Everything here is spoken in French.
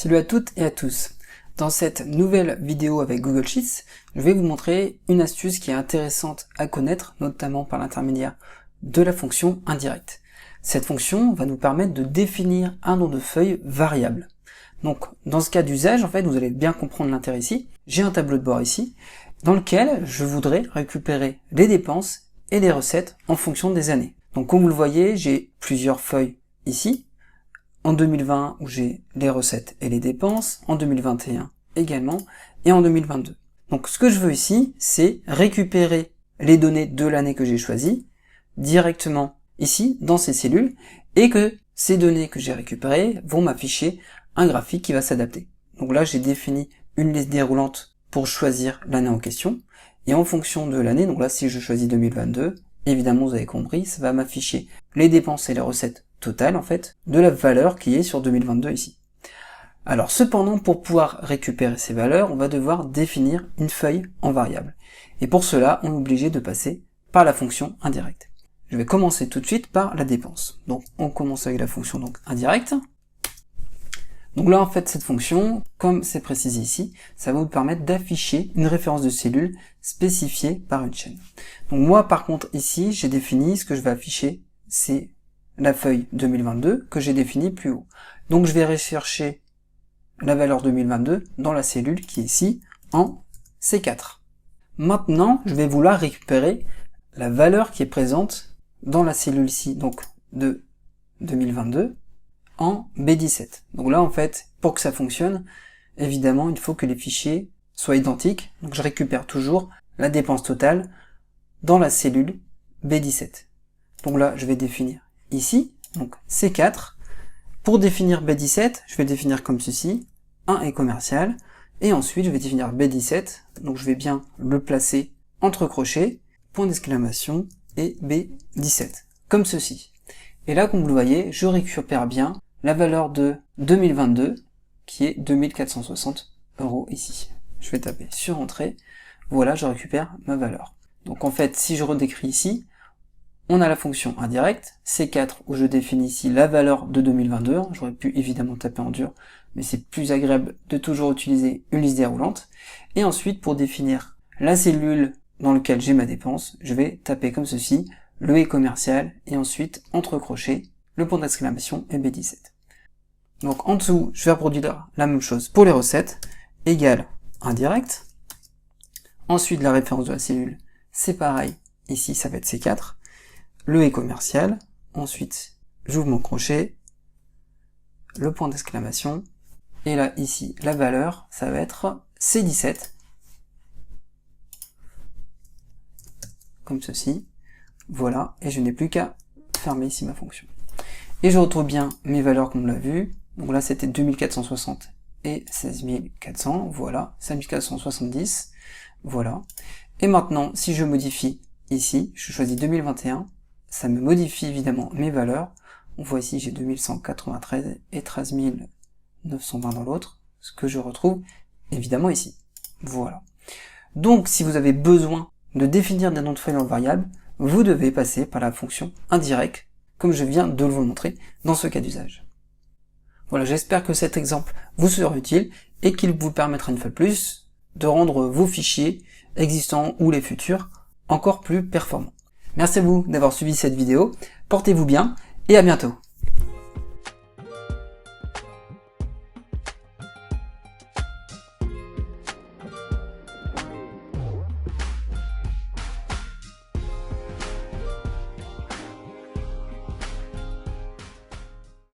Salut à toutes et à tous. Dans cette nouvelle vidéo avec Google Sheets, je vais vous montrer une astuce qui est intéressante à connaître, notamment par l'intermédiaire de la fonction indirecte. Cette fonction va nous permettre de définir un nom de feuille variable. Donc, dans ce cas d'usage, en fait, vous allez bien comprendre l'intérêt ici. J'ai un tableau de bord ici, dans lequel je voudrais récupérer les dépenses et les recettes en fonction des années. Donc, comme vous le voyez, j'ai plusieurs feuilles ici. En 2020, où j'ai les recettes et les dépenses, en 2021 également, et en 2022. Donc ce que je veux ici, c'est récupérer les données de l'année que j'ai choisie, directement ici, dans ces cellules, et que ces données que j'ai récupérées vont m'afficher un graphique qui va s'adapter. Donc là, j'ai défini une liste déroulante pour choisir l'année en question, et en fonction de l'année, donc là, si je choisis 2022, évidemment, vous avez compris, ça va m'afficher les dépenses et les recettes totales, en fait, de la valeur qui est sur 2022 ici. Alors, cependant, pour pouvoir récupérer ces valeurs, on va devoir définir une feuille en variable. Et pour cela, on est obligé de passer par la fonction indirecte. Je vais commencer tout de suite par la dépense. Donc, on commence avec la fonction indirecte. Donc là, en fait, cette fonction, comme c'est précisé ici, ça va vous permettre d'afficher une référence de cellule spécifiée par une chaîne. Donc moi, par contre, ici, j'ai défini ce que je vais afficher, c'est la feuille 2022 que j'ai définie plus haut. Donc je vais rechercher la valeur 2022 dans la cellule qui est ici en C4. Maintenant, je vais vouloir récupérer la valeur qui est présente dans la cellule ici, donc de 2022, en B17. Donc là, en fait, pour que ça fonctionne, évidemment, il faut que les fichiers soient identiques. Donc je récupère toujours la dépense totale dans la cellule B17. Donc là, je vais définir ici, donc C4. Pour définir B17, je vais définir comme ceci, 1 est commercial, et ensuite je vais définir B17, donc je vais bien le placer entre crochets, point d'exclamation, et B17, comme ceci. Et là, comme vous le voyez, je récupère bien la valeur de 2022, qui est 2460 € ici. Je vais taper sur Entrée, voilà, je récupère ma valeur. Donc en fait, si je redécris ici, on a la fonction indirecte, C4, où je définis ici la valeur de 2022, j'aurais pu évidemment taper en dur, mais c'est plus agréable de toujours utiliser une liste déroulante, et ensuite, pour définir la cellule dans laquelle j'ai ma dépense, je vais taper comme ceci, le est commercial, et ensuite, entre crochets, le point d'exclamation et B17. Donc en dessous, je vais reproduire la même chose pour les recettes, égale indirect. Ensuite, la référence de la cellule, c'est pareil, ici ça va être C4, le est commercial, ensuite j'ouvre mon crochet, le point d'exclamation, et là ici la valeur, ça va être C17, comme ceci, voilà, et je n'ai plus qu'à fermer ici ma fonction. Et je retrouve bien mes valeurs comme on l'a vu, donc là c'était 2460 et 16400, voilà, 5470, voilà. Et maintenant, si je modifie ici, je choisis 2021, ça me modifie évidemment mes valeurs. On voit ici j'ai 2193 et 13920 dans l'autre, ce que je retrouve évidemment ici. Voilà. Donc si vous avez besoin de définir des noms de feuilles en variable, vous devez passer par la fonction indirecte, comme je viens de vous le montrer dans ce cas d'usage. Voilà, j'espère que cet exemple vous sera utile et qu'il vous permettra une fois de plus de rendre vos fichiers existants ou les futurs encore plus performants. Merci à vous d'avoir suivi cette vidéo, portez-vous bien et à bientôt.